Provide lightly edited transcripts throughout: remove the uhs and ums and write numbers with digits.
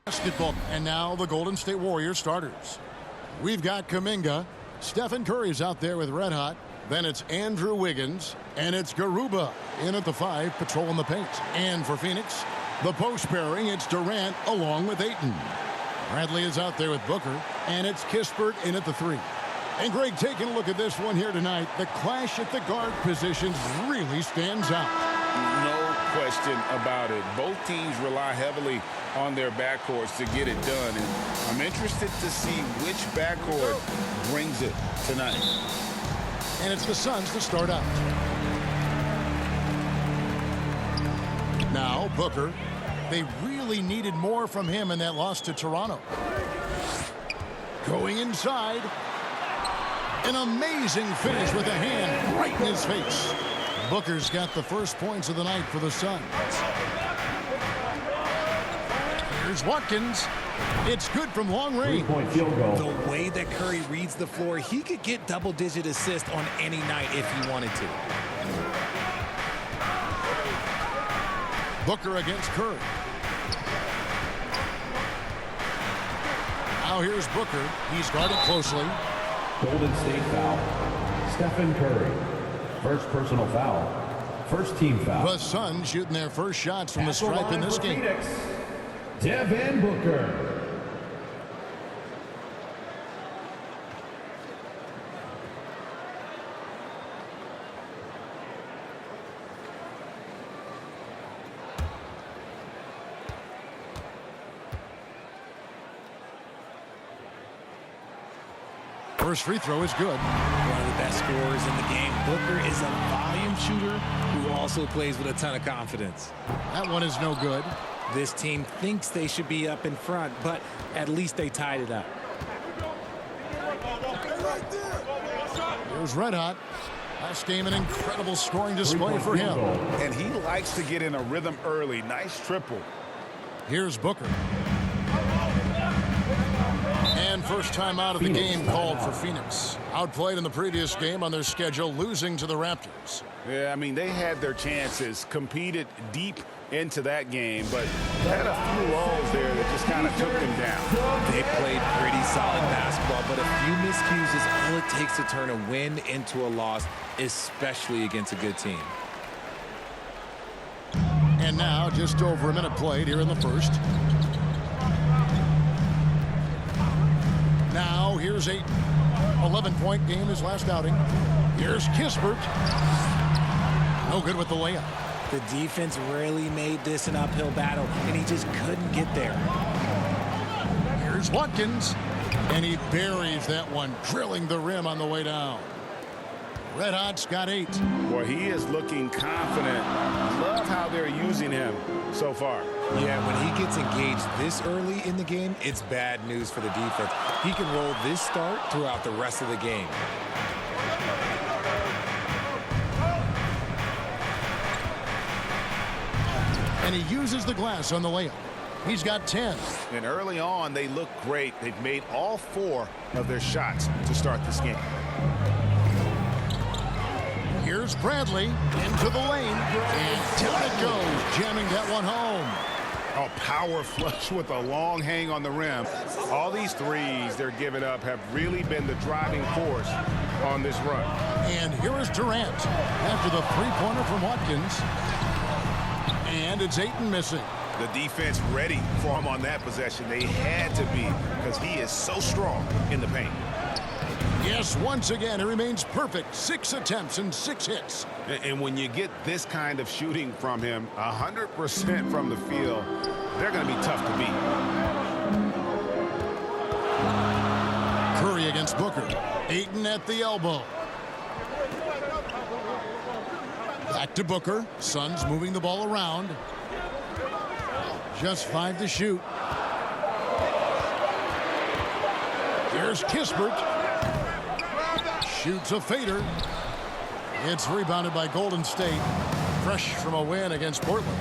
Basketball. And now the Golden State Warriors starters. We've got Kuminga. Stephen Curry's out there with Red Hot. Then it's Andrew Wiggins. And it's Garuba in at the 5, patrolling the paint. And for Phoenix, the post pairing, it's Durant along with Ayton. Bradley is out there with Booker. And it's Kispert in at the 3. And Greg, taking a look at this one here tonight, the clash at the guard positions really stands out. No question about it. Both teams rely heavily on their backcourts to get it done. And I'm interested to see which backcourt brings it tonight. And it's the Suns to start out. Now Booker. They really needed more from him in that loss to Toronto. Going inside. An amazing finish with a hand right in his face. Booker's got the first points of the night for the Suns. Here's Watkins. It's good from long range. Three-point field goal. The way that Curry reads the floor, he could get double-digit assists on any night if he wanted to. Booker against Curry. Now here's Booker. He's guarded closely. Golden State foul. Stephen Curry. First personal foul. First team foul. The Suns shooting their first shots from the stripe in this game. Phoenix, Devin Booker. First free throw is good. One of the best scorers in the game. Booker is a volume shooter who also plays with a ton of confidence. That one is no good. This team thinks they should be up in front, but at least they tied it up. Here's Red Hot. Last game, an incredible scoring display for him. And he likes to get in a rhythm early. Nice triple. Here's Booker. And first time out of the game called for Phoenix. Outplayed in the previous game on their schedule, losing to the Raptors. Yeah, I mean, they had their chances, competed deep into that game, but had a few lulls there that just kind of took them down. They played pretty solid basketball, but a few miscues is all it takes to turn a win into a loss, especially against a good team. And now, just over a minute played here in the first. Now, here's Ayton. 11-point game his last outing. Here's Kispert. No good with the layup. The defense really made this an uphill battle, and he just couldn't get there. Here's Watkins. And he buries that one, drilling the rim on the way down. Red Hot's got 8. Boy, he is looking confident. Love how they're using him so far. Yeah, when he gets engaged this early in the game, it's bad news for the defense. He can roll this start throughout the rest of the game. And he uses the glass on the layup. He's got 10. And early on, they look great. They've made all 4 of their shots to start this game. Here's Bradley into the lane. And down it goes, jamming that one home. A power flush with a long hang on the rim. All these threes they're giving up have really been the driving force on this run. And here is Durant after the three-pointer from Watkins. And it's Ayton missing. The defense ready for him on that possession. They had to be, because he is so strong in the paint. Yes, once again, he remains perfect. 6 attempts and 6 hits. And when you get this kind of shooting from him, 100% from the field, they're going to be tough to beat. Curry against Booker. Ayton at the elbow. Back to Booker. Suns moving the ball around. Just 5 to shoot. Here's Kispert. Shoots a fader. It's rebounded by Golden State. Fresh from a win against Portland.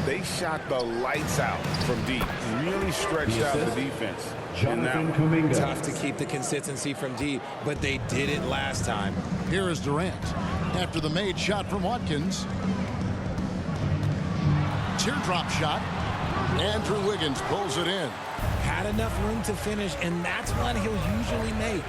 They shot the lights out from deep. Really stretched out the defense. Jonathan Kuminga. Tough to keep the consistency from deep, but they did it last time. Here is Durant after the made shot from Watkins. Teardrop shot. Andrew Wiggins pulls it in. Had enough room to finish, and that's one he'll usually make.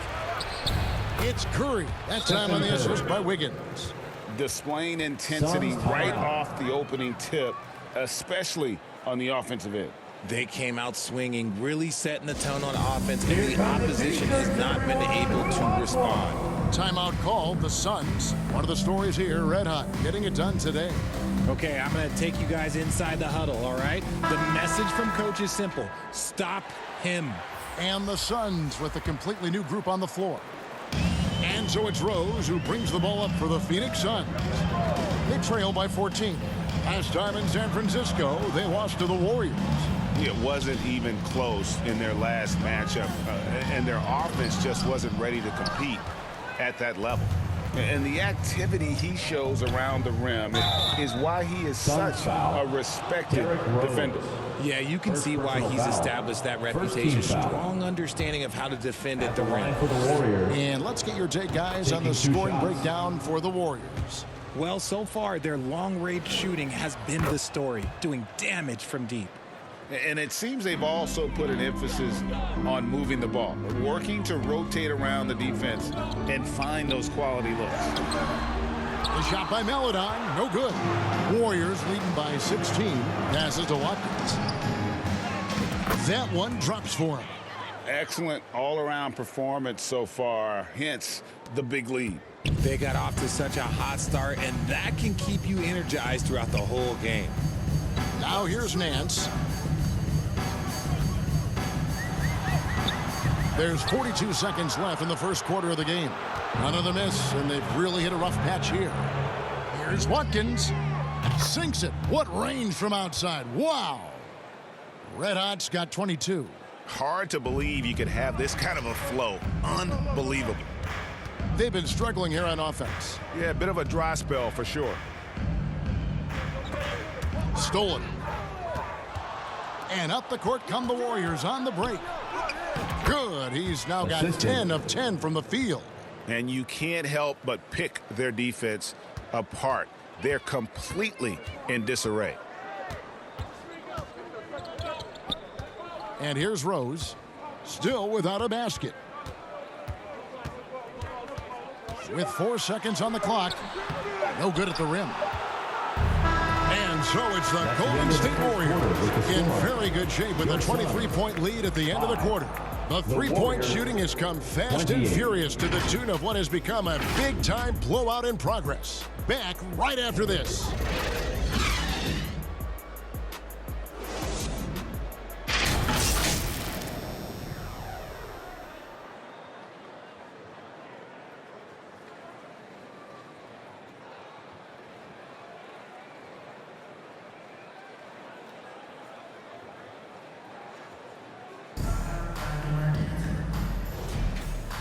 It's Curry. That time on the assist by Wiggins. Displaying intensity right off the opening tip, especially on the offensive end. They came out swinging, really setting the tone on offense, and the opposition has not been able to respond. Timeout called. The Suns. One of the stories here, red hot, getting it done today. Okay, I'm going to take you guys inside the huddle, all right? The message from coach is simple. Stop him. And the Suns with a completely new group on the floor. And so it's Rose who brings the ball up for the Phoenix Suns. They trail by 14. Last time in San Francisco, they lost to the Warriors. It wasn't even close in their last matchup, and their offense just wasn't ready to compete at that level. And the activity he shows around the rim is why he is such a respected defender. Yeah, you can see why he's established that reputation. Strong understanding of how to defend at the rim. And let's get your take, guys, on the scoring breakdown for the Warriors. Well, so far, their long-range shooting has been the story, doing damage from deep. And it seems they've also put an emphasis on moving the ball, working to rotate around the defense and find those quality looks. The shot by Maledon, no good. Warriors leading by 16. Passes to Watkins. That one drops for him. Excellent all-around performance so far, hence the big lead. They got off to such a hot start, and that can keep you energized throughout the whole game. Now here's Nance. There's 42 seconds left in the first quarter of the game. Another miss, and they've really hit a rough patch here. Here's Watkins. Sinks it. What range from outside. Wow. Red Hot's got 22. Hard to believe you could have this kind of a flow. Unbelievable. They've been struggling here on offense. Yeah, a bit of a dry spell for sure. Stolen. And up the court come the Warriors on the break. Good. He's now got 10 of 10 from the field. And you can't help but pick their defense apart. They're completely in disarray. And here's Rose, still without a basket. With 4 seconds on the clock, no good at the rim. And so it's the Golden State Warriors in very good shape with a 23-point lead at the end of the quarter. The three-point shooting has come fast and furious to the tune of what has become a big-time blowout in progress. Back right after this.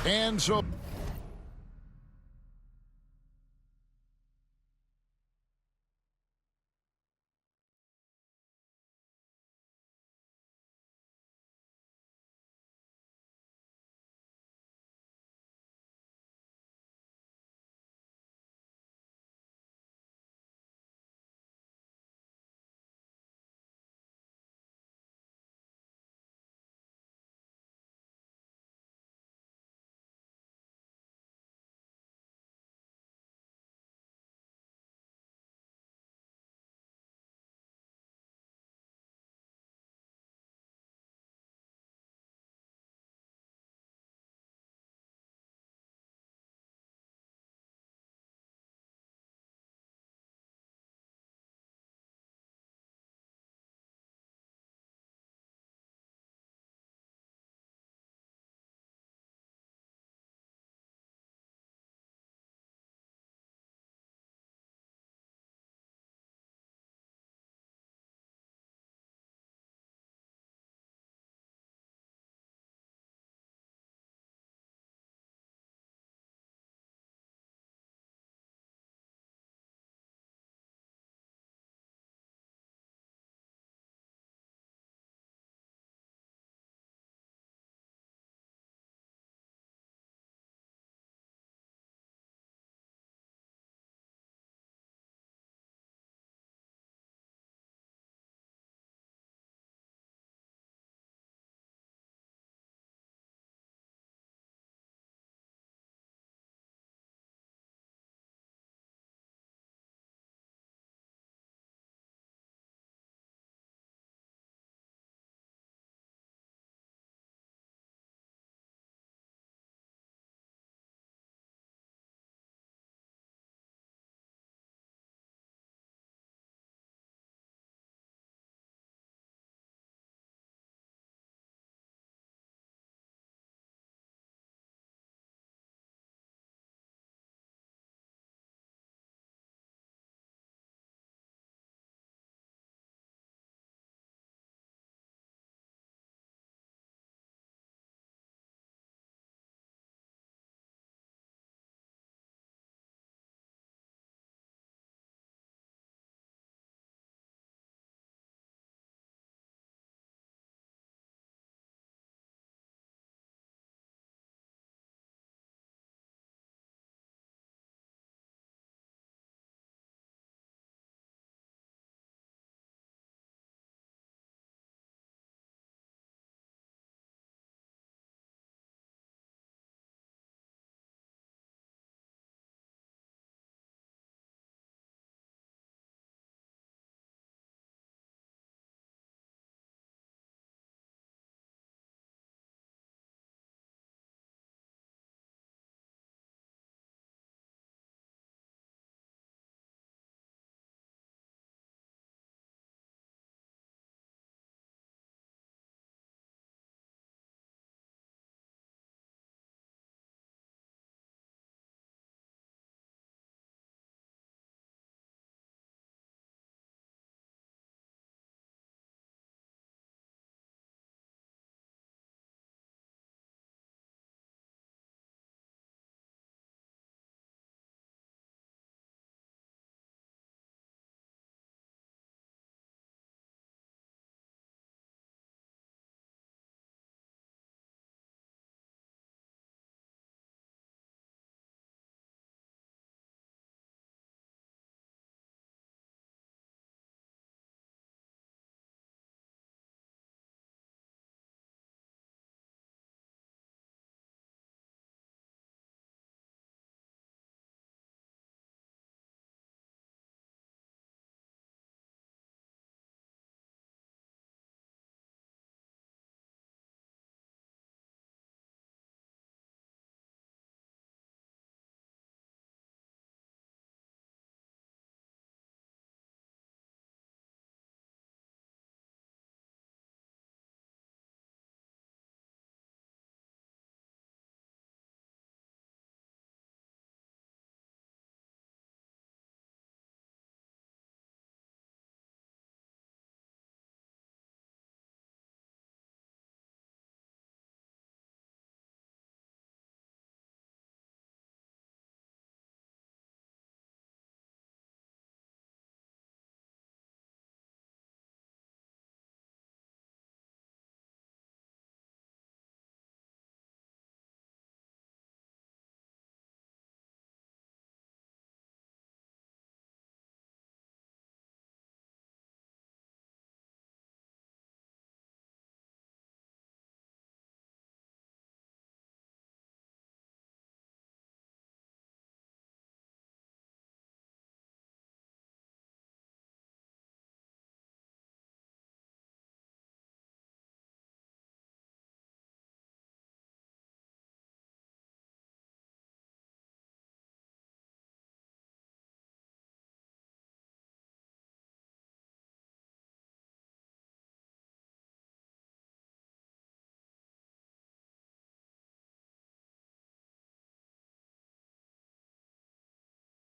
And so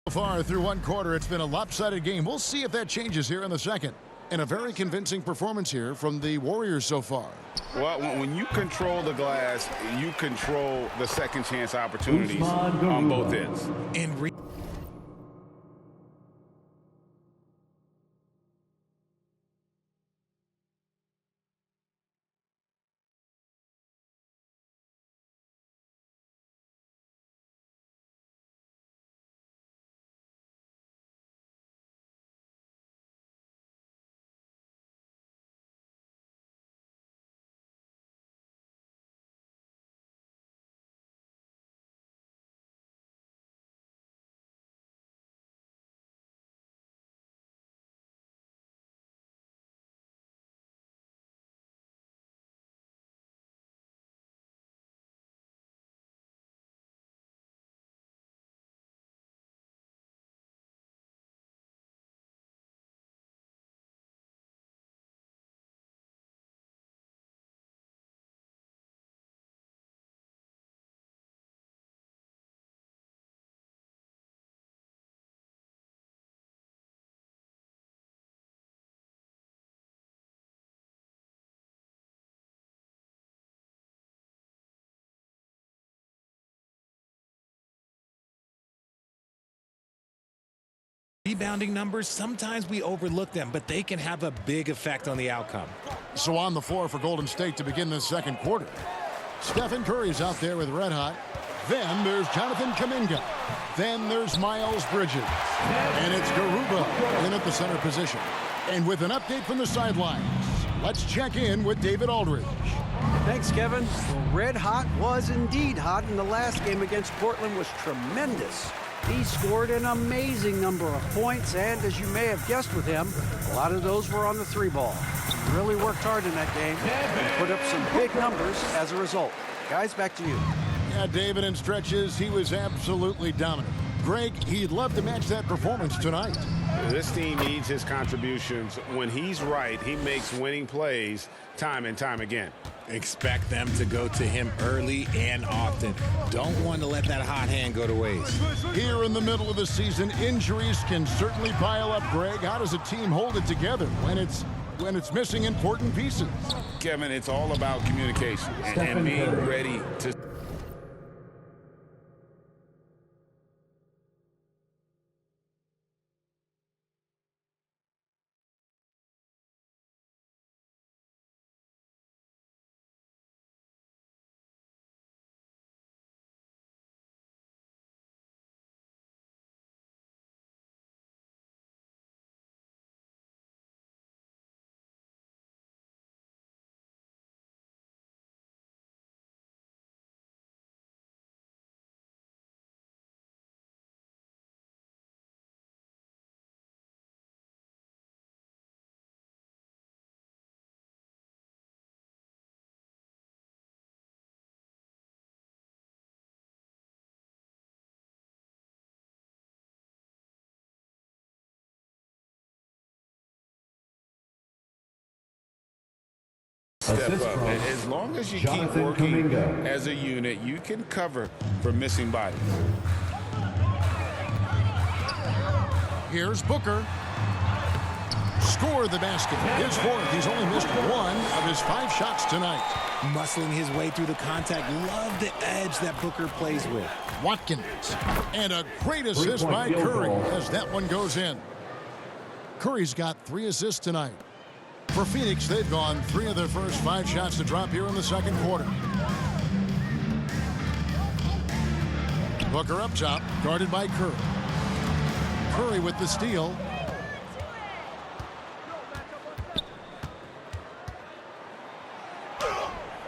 So far through one quarter, it's been a lopsided game. We'll see if that changes here in the second. And a very convincing performance here from the Warriors so far. Well, when you control the glass, you control the second chance opportunities on both ends. Rebounding numbers, sometimes we overlook them, but they can have a big effect on the outcome. So on the floor for Golden State to begin this second quarter. Stephen Curry's out there with Red Hot. Then there's Jonathan Kuminga. Then there's Miles Bridges. And it's Garuba in at the center position. And with an update from the sidelines, let's check in with David Aldridge. Thanks, Kevin. Well, Red Hot was indeed hot, and the last game against Portland was tremendous. He scored an amazing number of points, and as you may have guessed with him, a lot of those were on the three ball. He really worked hard in that game and put up some big numbers as a result. Guys, back to you. Yeah, David, in stretches, he was absolutely dominant. Greg, he'd love to match that performance tonight. This team needs his contributions. When he's right, he makes winning plays time and time again. Expect them to go to him early and often. Don't want to let that hot hand go to waste. Here in the middle of the season, injuries can certainly pile up, Greg. How does a team hold it together when it's missing important pieces? Kevin, it's all about communication and being ready to... Step up. As long as you keep working as a unit, you can cover for missing bodies. Here's Booker. Score the basket. His fourth. He's only missed one of his 5 shots tonight. Muscling his way through the contact. Love the edge that Booker plays with. Watkins. And a great assist by Curry as that one goes in. Curry's got 3 assists tonight. For Phoenix, they've gone 3 of their first 5 shots to drop here in the second quarter. Booker up top, guarded by Curry. Curry with the steal.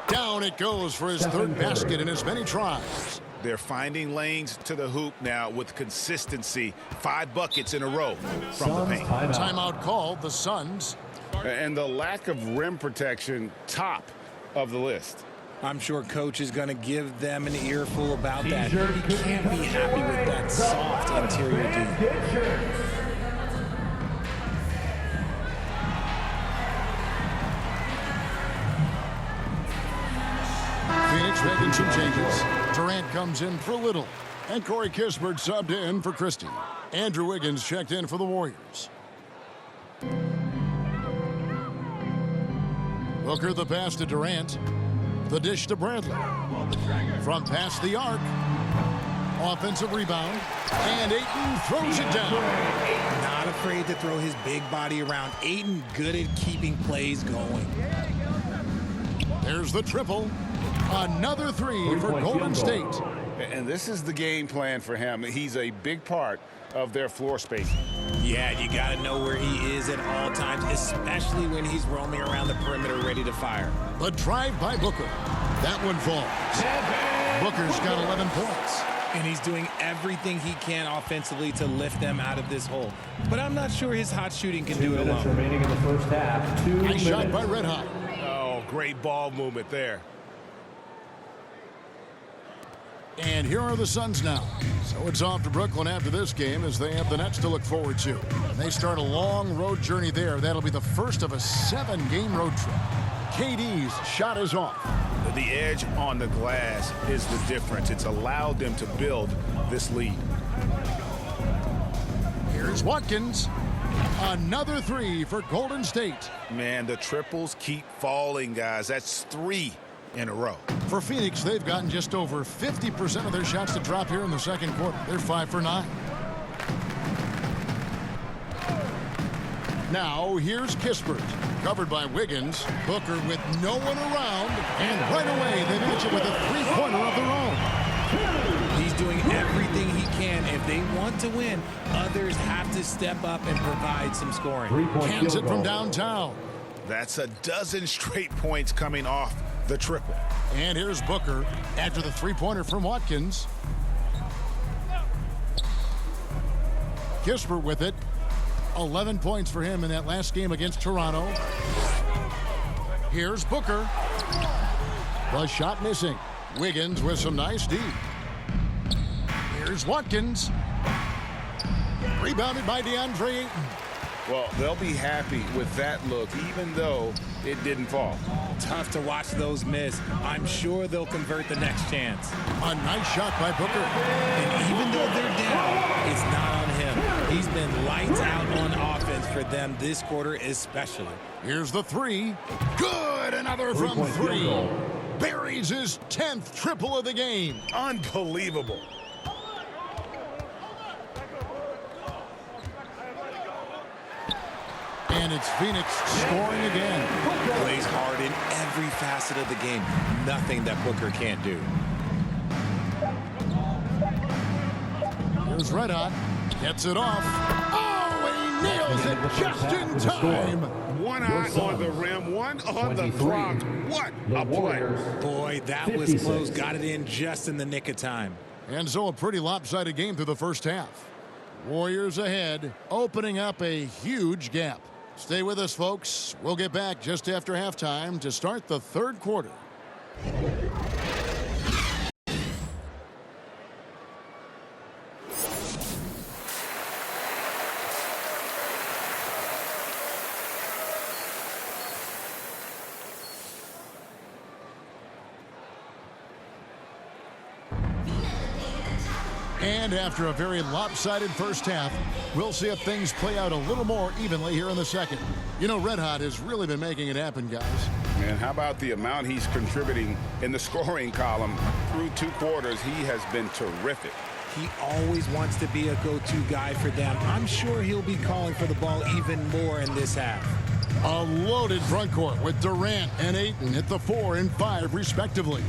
Down it goes for his third basket in as many tries. They're finding lanes to the hoop now with consistency. 5 buckets in a row from the paint. Timeout called, the Suns. And the lack of rim protection, top of the list. I'm sure coach is going to give them an earful about that. He can't be happy with that soft interior D. Phoenix making some changes. Durant comes in for Little. And Corey Kispert subbed in for Christie. Andrew Wiggins checked in for the Warriors. Booker the pass to Durant. The dish to Bradley. From past the arc. Offensive rebound. And Ayton throws it down. Not afraid to throw his big body around. Ayton good at keeping plays going. There's the triple. Another three for Golden State. And this is the game plan for him. He's a big part of their floor spacing. Yeah, you got to know where he is at all times, especially when he's roaming around the perimeter ready to fire. The drive by Booker. That one falls. Booker's got 11 points. And he's doing everything he can offensively to lift them out of this hole. But I'm not sure his hot shooting can do it alone. Remaining in the first half. 2 Nice minutes. shot by Red Hot. Oh, great ball movement there. And here are the Suns now. So it's off to Brooklyn after this game as they have the Nets to look forward to. And they start a long road journey there. That'll be the first of a 7-game road trip. KD's shot is off. The edge on the glass is the difference. It's allowed them to build this lead. Here's Watkins. Another three for Golden State. Man, the triples keep falling, guys. That's 3 in a row. For Phoenix, they've gotten just over 50% of their shots to drop here in the second quarter. They're 5 for 9. Now, here's Kispert. Covered by Wiggins. Booker with no one around. And right away, they answer with a three-pointer of their own. He's doing everything he can. If they want to win, others have to step up and provide some scoring. Cans it from downtown. That's a dozen straight points coming off the triple. And here's Booker after the three-pointer from Watkins. Kispert with it. 11 points for him in that last game against Toronto. Here's Booker. The shot missing. Wiggins with some nice D. Here's Watkins. Rebounded by DeAndre Ayton. Well, they'll be happy with that look, even though it didn't fall. Tough to watch those miss. I'm sure they'll convert the next chance. A nice shot by Booker. And even though they're down, it's not on him. He's been lights out on offense for them this quarter especially. Here's the three. Good. Another from 3. Buries his 10th triple of the game. Unbelievable. And it's Phoenix scoring again. Plays hard in every facet of the game. Nothing that Booker can't do. Here's Red Hot. Gets it off. Oh, he nails it just in time. One eye on the rim, one on the clock. What a play. Boy, that was close. Got it in just in the nick of time. And so a pretty lopsided game through the first half. Warriors ahead, opening up a huge gap. Stay with us, folks. We'll get back just after halftime to start the third quarter. And after a very lopsided first half, we'll see if things play out a little more evenly here in the second. You know, Red Hot has really been making it happen, guys. And how about the amount he's contributing in the scoring column through 2 quarters? He has been terrific. He always wants to be a go-to guy for them. I'm sure he'll be calling for the ball even more in this half. A loaded front court with Durant and Ayton at the 4 and 5, respectively.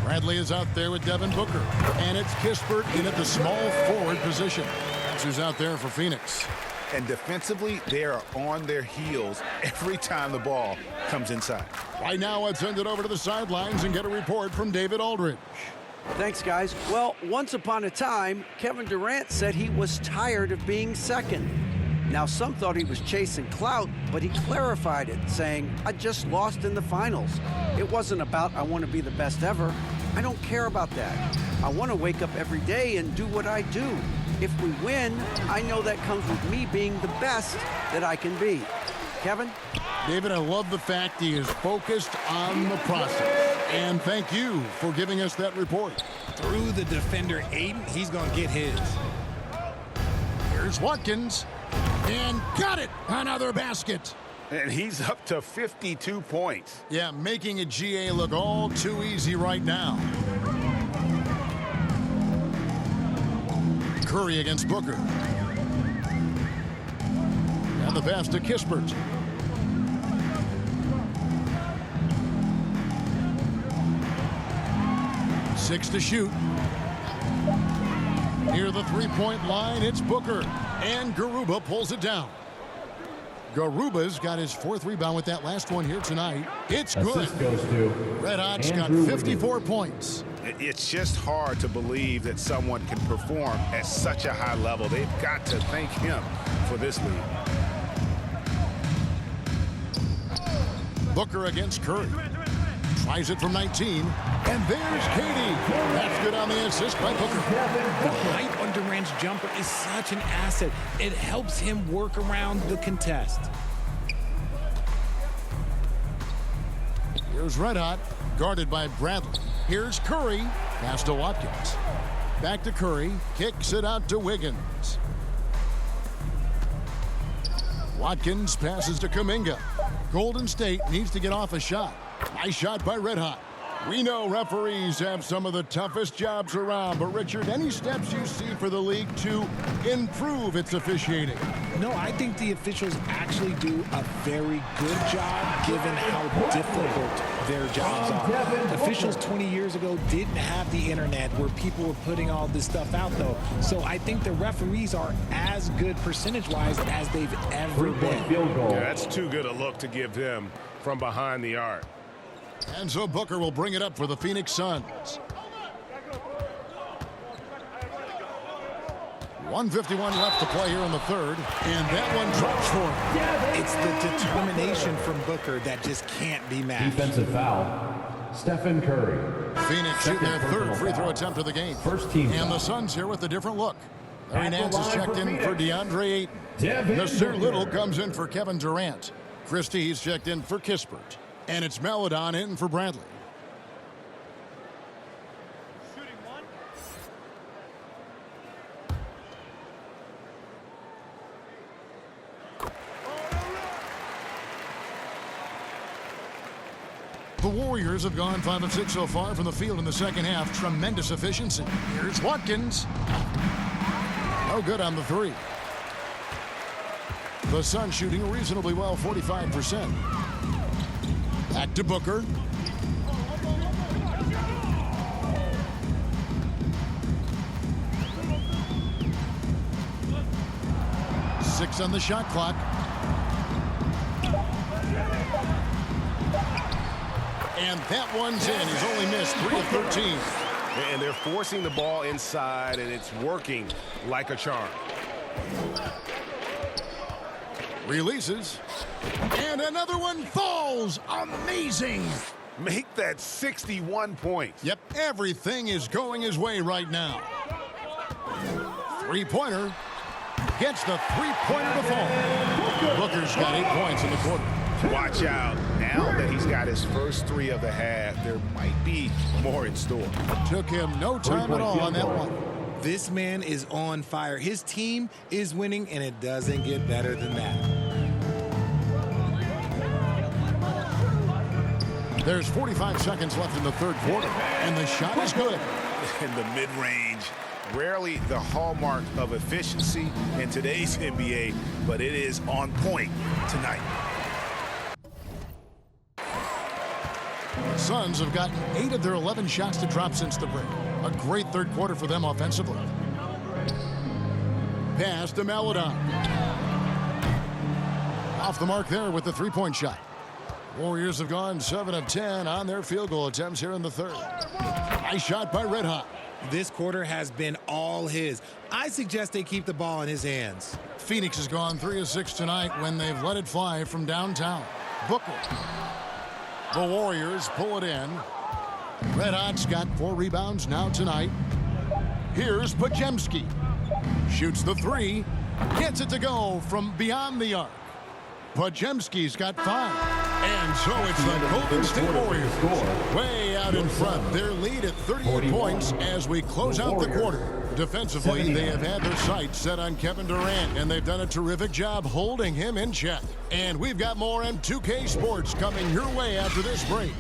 Bradley is out there with Devin Booker. And it's Kispert in at the small forward position. That's who's out there for Phoenix. And defensively, they are on their heels every time the ball comes inside. Right now, let's send it over to the sidelines and get a report from David Aldridge. Thanks, guys. Well, once upon a time, Kevin Durant said he was tired of being second. Now, some thought he was chasing clout, but he clarified it, saying, I just lost in the finals. It wasn't about I want to be the best ever. I don't care about that. I want to wake up every day and do what I do. If we win, I know that comes with me being the best that I can be. Kevin? David, I love the fact he is focused on the process. And thank you for giving us that report. Through the defender, Ayton, he's going to get his. Here's Watkins. And got it! Another basket. And he's up to 52 points. Yeah, making a GA look all too easy right now. Curry against Booker. And the pass to Kispert. Six to shoot. Near the three-point line, it's Booker. And Garuba pulls it down. Garuba's got his fourth rebound with that last one here tonight. It's good. Assist goes to Red Hot's got Andrew 54 Wiggins. points. It's just hard to believe that someone can perform at such a high level. They've got to thank him for this lead. Booker against Curry. Tries it from 19. And there's Katie. That's good on the assist by Booker. The height on Durant's jumper is such an asset. It helps him work around the contest. Here's Red Hot, guarded by Bradley. Here's Curry. Pass to Watkins. Back to Curry. Kicks it out to Wiggins. Watkins passes to Kuminga. Golden State needs to get off a shot. Nice shot by Red Hot. We know referees have some of the toughest jobs around, but Richard, any steps you see for the league to improve its officiating? No, I think the officials actually do a very good job given how difficult their jobs are. Officials 20 years ago didn't have the internet where people were putting all this stuff out, though. So I think the referees are as good percentage-wise as they've ever been. Field goal. Yeah, that's too good a look to give them from behind the arc. And so Booker will bring it up for the Phoenix Suns. 1:51 left to play here in the third, and that one drops for him. It's the determination from Booker that just can't be matched. Defensive foul. Stephen Curry. Phoenix shooting their Second third personal free throw foul. attempt of the game. First team And foul. the Suns here with a different look. Larry At the Nance is line checked for in for Phoenix. DeAndre Ayton. Devin Nasir Little Booker. comes in for Kevin Durant. Christie, he's checked in for Kispert. And it's Maledon in for Bradley. The Warriors have gone 5 of 6 so far from the field in the second half. Tremendous efficiency. Here's Watkins. No good on the three. The Suns shooting reasonably well, 45%. Back to Booker. Six on the shot clock. And that one's in. He's only missed 3 of 13. And they're forcing the ball inside, and it's working like a charm. Releases. And another one falls. Amazing. Make that 61 points. Yep, everything is going his way right now. Three-pointer. Gets the three-pointer to fall. Booker's got 8 points in the quarter. Watch out. Now that he's got his first three of the half, there might be more in store. Took him no time at all on that one. This man is on fire. His team is winning, and it doesn't get better than that. There's 45 seconds left in the third quarter, and the shot is good. In the mid-range, rarely the hallmark of efficiency in today's NBA, but it is on point tonight. The Suns have gotten 8 of their 11 shots to drop since the break. A great third quarter for them offensively. Pass to Maledon. Off the mark there with the three-point shot. Warriors have gone 7 of 10 on their field goal attempts here in the third. Nice shot by Red Hot. This quarter has been all his. I suggest they keep the ball in his hands. Phoenix has gone 3 of 6 tonight when they've let it fly from downtown. Booker. The Warriors pull it in. Red Hot's got 4 rebounds now tonight. Here's Podziemski. Shoots the three. Gets it to go from beyond the arc. Podziemski's got 5. And so it's the Golden State Warriors way out in front. Their lead at 38 points as we close out the quarter. Defensively, they have had their sights set on Kevin Durant, and they've done a terrific job holding him in check. And we've got more M2K Sports coming your way after this break.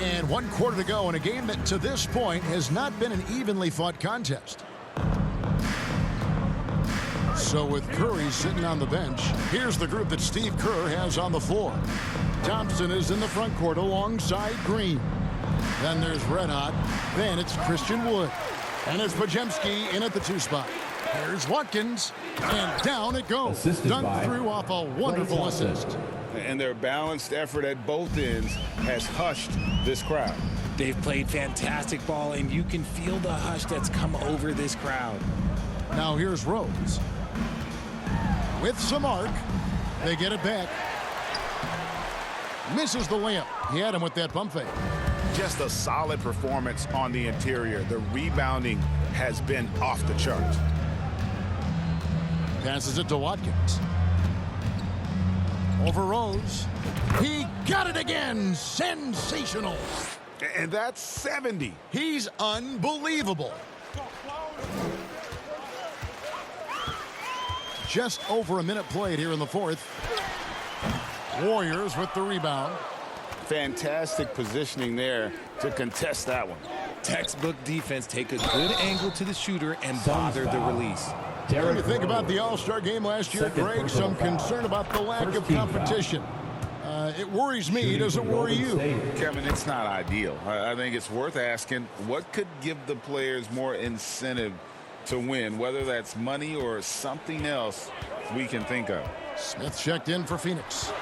And 1 quarter to go in a game that to this point has not been an evenly fought contest. So with Curry sitting on the bench, here's the group that Steve Kerr has on the floor. Thompson is in the front court alongside Green. Then there's Red Hot. Then it's Christian Wood. And it's Podziemski in at the 2 spot. Here's Watkins. And down it goes. Dunked through off a wonderful assist. And their balanced effort at both ends has hushed this crowd. They've played fantastic ball, and you can feel the hush that's come over this crowd. Now here's Rose. With some arc. They get it back. Misses the layup. He had him with that pump fake. Just a solid performance on the interior. The rebounding has been off the charts. Passes it to Watkins. Over Rose. He got it again. Sensational. And that's 70. He's unbelievable. Just over a minute played here in the 4th. Warriors with the rebound. Fantastic positioning there to contest that one. Textbook defense. Take a good angle to the shooter and bother the release. When you think about the All-Star game last year, Greg, some concern about the lack of competition. It worries me. Does it worry you? Kevin, it's not ideal. I think it's worth asking what could give the players more incentive to win, whether that's money or something else we can think of. Smith checked in for Phoenix.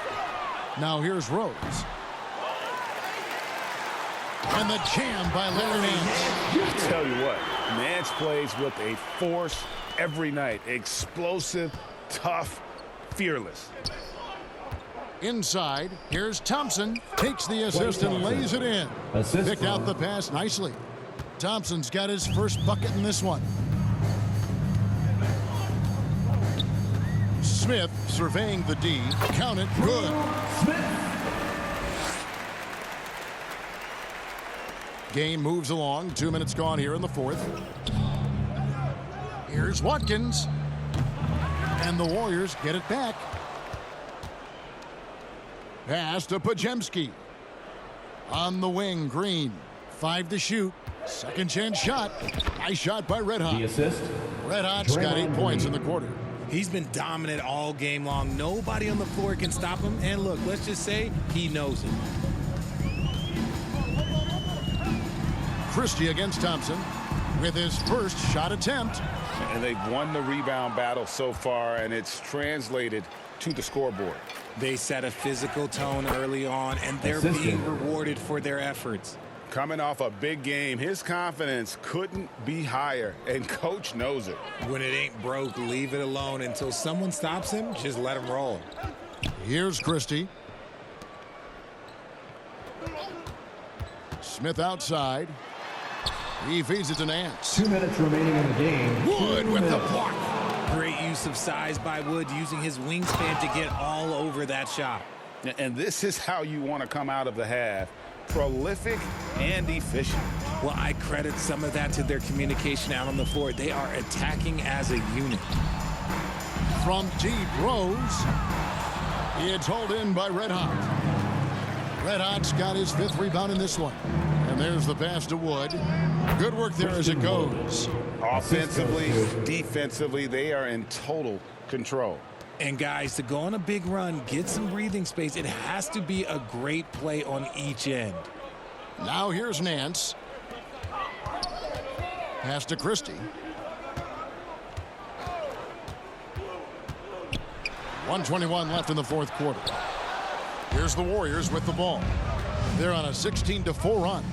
Now here's Rose. And the jam by Larry Nance. I tell you what, Nance plays with a force every night. Explosive, tough, fearless. Inside, here's Thompson. Takes the assist and lays it in. Picked out the pass nicely. Thompson's got his first bucket in this one. Smith surveying the D. Count it. Good. Game moves along. 2 minutes gone here in the 4th. Here's Watkins. And the Warriors get it back. Pass to Podziemski. On the wing, Green. 5 to shoot. Second chance shot. Nice shot by Red Hot. The assist. Red Hot's got 8 points in the quarter. He's been dominant all game long. Nobody on the floor can stop him. And look, let's just say he knows it. Christie against Thompson with his first shot attempt. And they've won the rebound battle so far, and it's translated to the scoreboard. They set a physical tone early on, and they're being rewarded for their efforts. Coming off a big game, his confidence couldn't be higher, and Coach knows it. When it ain't broke, leave it alone. Until someone stops him, just let him roll. Here's Christie. Smith outside. He feeds it to Nance. 2 minutes remaining in the game. Wood with the block. Great use of size by Wood, using his wingspan to get all over that shot. And this is how you want to come out of the half. Prolific and efficient. Well, I credit some of that to their communication out on the floor. They are attacking as a unit. From deep, Rose. It's hauled in by Red Hot. Red Hot's got his 5th rebound in this one. And there's the pass to Wood. Good work there as it goes. Offensively, defensively, they are in total control. And guys, to go on a big run, get some breathing space, it has to be a great play on each end. Now here's Nance. Pass to Christie. 1:21 left in the 4th quarter. Here's the Warriors with the ball. They're on a 16-4 run.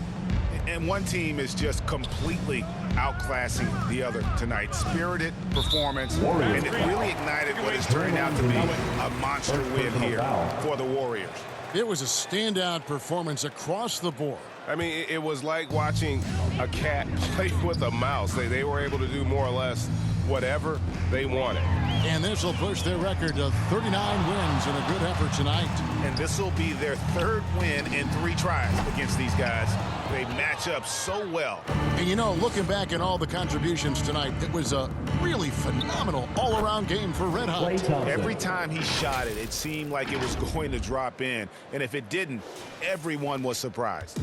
And one team is just completely outclassing the other tonight. Spirited performance, and it really ignited what is turning out to be a monster win here for the Warriors. It was a standout performance across the board. I mean, it was like watching a cat play with a mouse. They were able to do more or less whatever they wanted. And this will push their record to 39 wins in a good effort tonight. And this will be their third win in 3 tries against these guys. They match up so well. And you know, looking back at all the contributions tonight, it was a really phenomenal all-around game for Red Hot. Every time he shot it, it seemed like it was going to drop in. And if it didn't, everyone was surprised.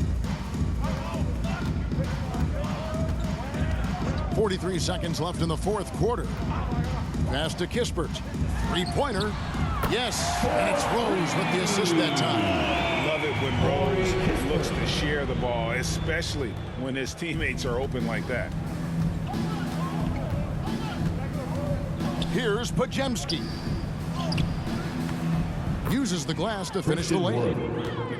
43 seconds left in the fourth quarter. Pass to Kispert. Three-pointer. Yes, and it's Rose with the assist that time. Love it when Rose looks to share the ball, especially when his teammates are open like that. Here's Podziemski. Uses the glass to finish the lane.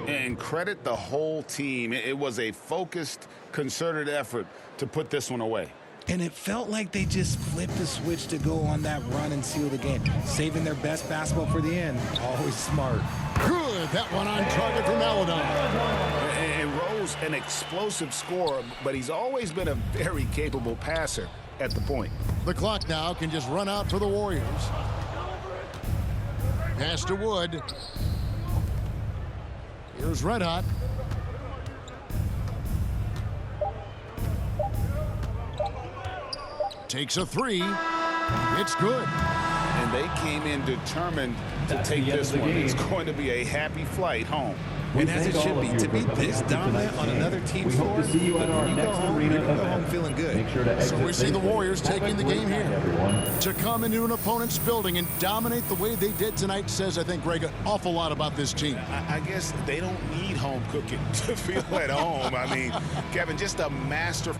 And credit the whole team. It was a focused, concerted effort to put this one away. And it felt like they just flipped the switch to go on that run and seal the game. Saving their best basketball for the end. Always smart. Good. That one on target from Maledon. And Rose, an explosive scorer, but he's always been a very capable passer at the point. The clock now can just run out for the Warriors. Pass to Wood. Here's Red Hot. Takes a three. It's good. And they came in determined to take this one. It's going to be a happy flight home. And as it should be, to be this dominant on another team's floor, hope to see you at our next arena go home event. feeling good. Make sure to exit So we see the Warriors taking the game here. everyone. To come into an opponent's building and dominate the way they did tonight says, I think, Greg, an awful lot about this team. I guess they don't need home cooking to feel at home. I mean, Kevin, just a master